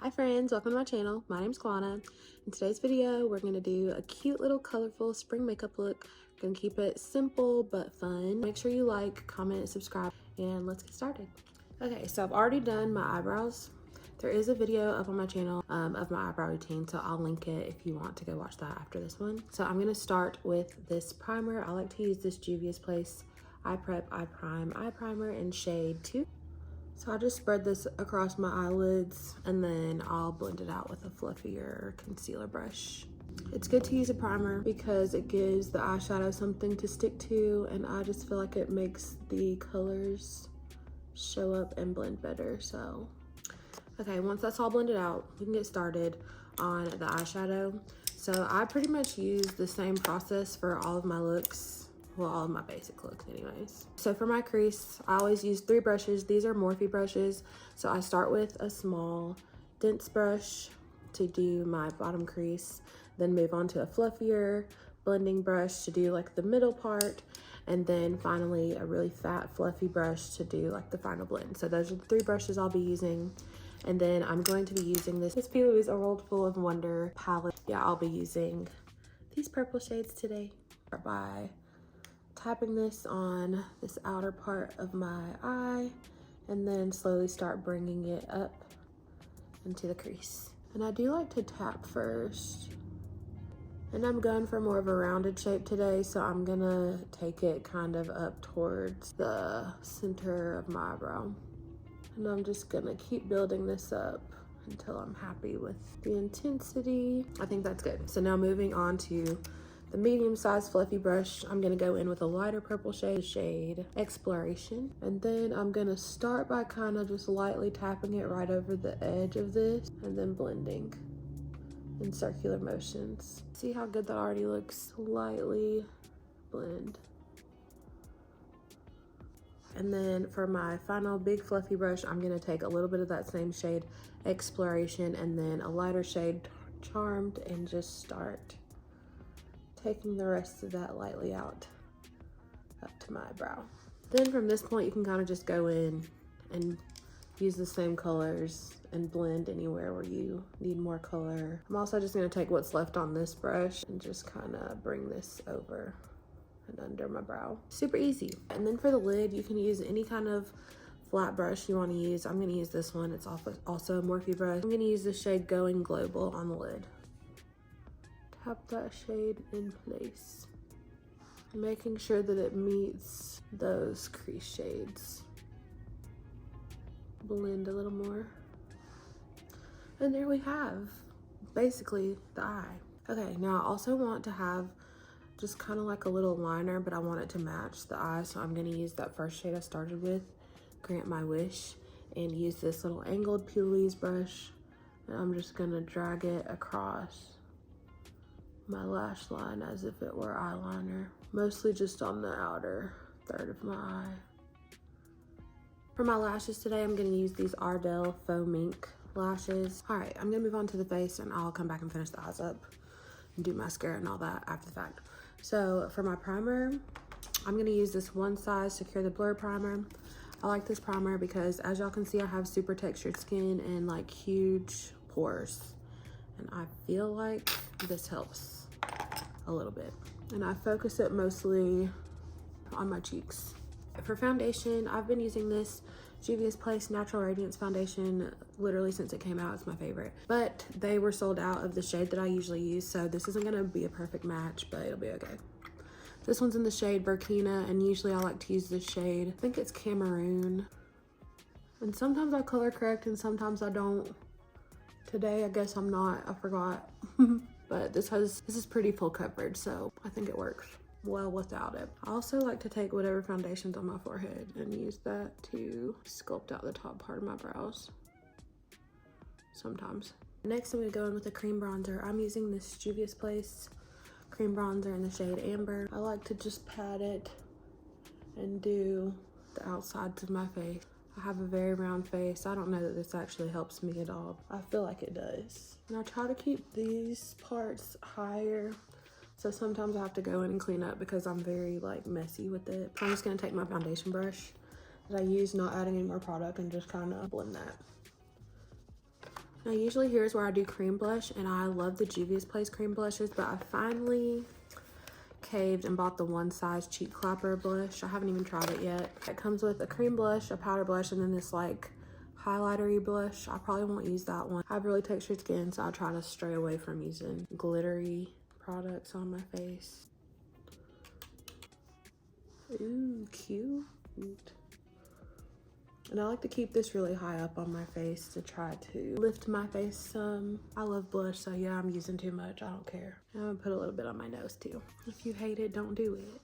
Hi friends, welcome to my channel. My name's Quanna. In today's video, we're gonna do a cute little colorful spring makeup look. We're gonna keep it simple but fun. Make sure you like, comment, subscribe, and let's get started. Okay, so I've already done my eyebrows. There is a video up on my channel of my eyebrow routine, so I'll link it if you want to go watch that after this one. So I'm gonna start with this primer. I like to use this Juvia's Place Eye Prep, Eye Prime, Eye Primer in shade 2. So I'll just spread this across my eyelids and then I'll blend it out with a fluffier concealer brush. It's good to use a primer because it gives the eyeshadow something to stick to, and I just feel like it makes the colors show up and blend better. So, okay, once that's all blended out, we can get started on the eyeshadow. So I pretty much use the same process for all of my looks. Well, all of my basic looks anyways. So for my crease, I always use 3 brushes. These are Morphe brushes. So I start with a small dense brush to do my bottom crease, then move on to a fluffier blending brush to do like the middle part, and then finally a really fat fluffy brush to do like the final blend. So those are the 3 brushes I'll be using. And then I'm going to be using this P. Louise A World Full of Wonder palette. Yeah, I'll be using these purple shades today. By tapping this on this outer part of my eye and then slowly start bringing it up into the crease. And I do like to tap first. And I'm going for more of a rounded shape today, so I'm gonna take it kind of up towards the center of my eyebrow. And I'm just gonna keep building this up until I'm happy with the intensity. I think that's good. So now moving on to the medium-sized fluffy brush, I'm gonna go in with a lighter purple shade Exploration. And then I'm gonna start by kind of just lightly tapping it right over the edge of this and then blending in circular motions. See how good that already looks? Lightly blend. And then for my final big fluffy brush, I'm gonna take a little bit of that same shade Exploration and then a lighter shade Charmed and just start taking the rest of that lightly out up to my brow. Then from this point, you can kind of just go in and use the same colors and blend anywhere where you need more color. I'm also just gonna take what's left on this brush and just kind of bring this over and under my brow. Super easy. And then for the lid, you can use any kind of flat brush you want to use. I'm gonna use this one. It's also a Morphe brush. I'm gonna use the shade Going Global on the lid. Tap that shade in place, making sure that it meets those crease shades. Blend a little more. And there we have basically the eye. Okay, now I also want to have just kind of like a little liner, but I want it to match the eye, so I'm gonna use that first shade I started with, Grant My Wish, and use this little angled P. Louise brush, and I'm just gonna drag it across my lash line as if it were eyeliner, mostly just on the outer third of my eye. For my lashes today, I'm gonna use these Ardell Faux Mink lashes. All right, I'm gonna move on to the face and I'll come back and finish the eyes up and do mascara and all that after the fact. So for my primer, I'm gonna use this One Size Secure the Blur primer. I like this primer because as y'all can see, I have super textured skin and like huge pores. And I feel like this helps a little bit. And I focus it mostly on my cheeks. For foundation, I've been using this Juvia's Place Natural Radiance foundation literally since it came out. It's my favorite. But they were sold out of the shade that I usually use, so this isn't gonna be a perfect match, but it'll be okay. This one's in the shade Burkina, and usually I like to use this shade. I think it's Cameroon. And sometimes I color correct and sometimes I don't. Today, I guess I'm not, I forgot. But this is pretty full coverage, so I think it works well without it. I also like to take whatever foundation's on my forehead and use that to sculpt out the top part of my brows sometimes. Next, I'm gonna go in with a cream bronzer. I'm using this Juvia's Place cream bronzer in the shade Amber. I like to just pat it and do the outsides of my face. I have a very round face. I don't know that this actually helps me at all. I feel like it does. And I try to keep these parts higher, so sometimes I have to go in and clean up because I'm very like messy with it. I'm just gonna take my foundation brush that I use, not adding any more product, and just kind of blend that. Now usually here's where I do cream blush, and I love the Juvia's Place cream blushes, but I finally caved and bought the One Size Cheek Clapper blush. I haven't even tried it yet. It comes with a cream blush, a powder blush, and then this like highlightery blush. I probably won't use that one. I have really textured skin, so I try to stray away from using glittery products on my face. Ooh, cute. And I like to keep this really high up on my face to try to lift my face some. I love blush, so yeah, I'm using too much. I don't care. I'm gonna put a little bit on my nose too. If you hate it, don't do it.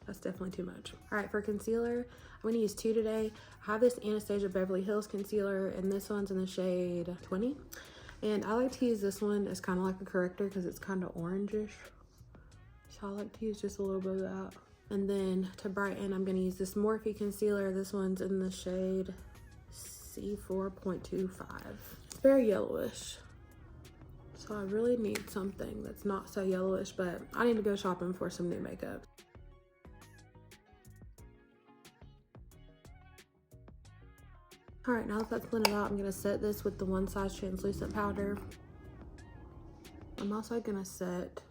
That's definitely too much. All right, for concealer, I'm gonna use two today. I have this Anastasia Beverly Hills concealer, and this one's in the shade 20. And I like to use this one as kind of like a corrector because it's kind of orangish. So I like to use just a little bit of that. And then to brighten, I'm gonna use this Morphe concealer. This one's in the shade C4.25. It's very yellowish. So I really need something that's not so yellowish, but I need to go shopping for some new makeup. All right, now that that's blended out, I'm gonna set this with the One Size translucent powder. I'm also gonna set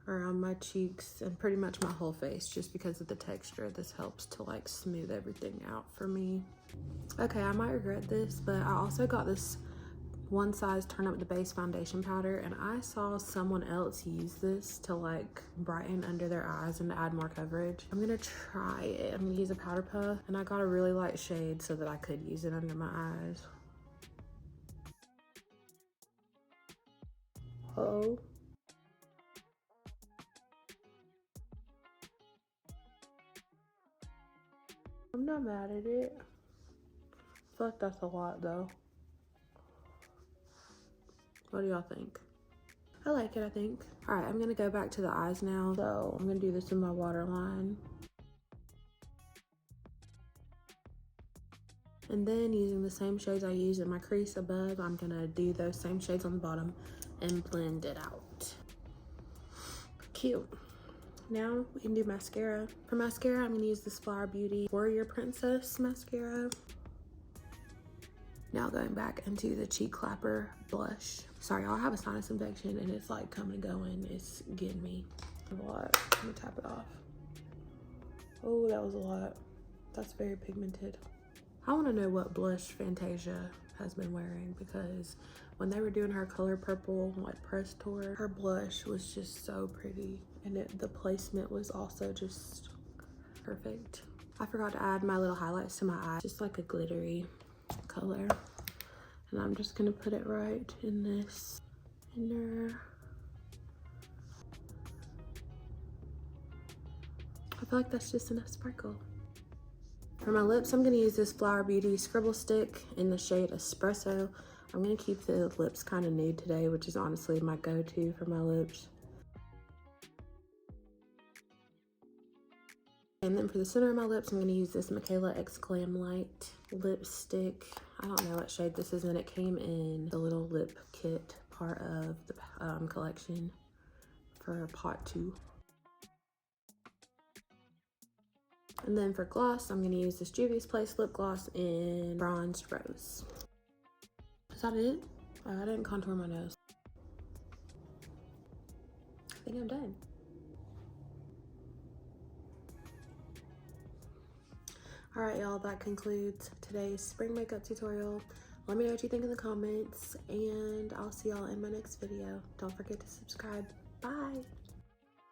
around my cheeks and pretty much my whole face just because of the texture. This helps to like smooth everything out for me. Okay, I might regret this, but I also got this One Size Turn Up the Base foundation powder, and I saw someone else use this to like brighten under their eyes and to add more coverage. I'm gonna try it. I'm gonna use a powder puff, and I got a really light shade so that I could use it under my eyes. Uh-oh. I'm not mad at it. I feel like that's a lot though. What do y'all think? I like it, I think. All right, I'm gonna go back to the eyes now. So I'm gonna do this in my waterline. And then using the same shades I use in my crease above, I'm gonna do those same shades on the bottom and blend it out. Cute. Now we can do mascara. For mascara, I'm gonna use this Flower Beauty Warrior Princess mascara. Now going back into the Cheek Clapper blush. Sorry, y'all, I have a sinus infection and it's like coming and going. It's getting me a lot. Let me tap it off. Oh, that was a lot. That's very pigmented. I wanna know what blush Fantasia has been wearing, because when they were doing her Color Purple like press tour, her blush was just so pretty, and the placement was also just perfect. I forgot to add my little highlights to my eye, just like a glittery color, and I'm just gonna put it right in this inner. I feel like that's just enough sparkle. For my lips, I'm gonna use this Flower Beauty Scribble Stick in the shade Espresso. I'm gonna keep the lips kind of nude today, which is honestly my go-to for my lips. And then for the center of my lips, I'm gonna use this Michaela X Glam Light lipstick. I don't know what shade this is in. It came in the little lip kit part of the collection for pot 2. And then for gloss, I'm gonna use this Juvia's Place lip gloss in Bronzed Rose. Is that it? Oh, I didn't contour my nose. I think I'm done. All right, y'all, that concludes today's spring makeup tutorial. Let me know what you think in the comments, and I'll see y'all in my next video. Don't forget to subscribe. Bye.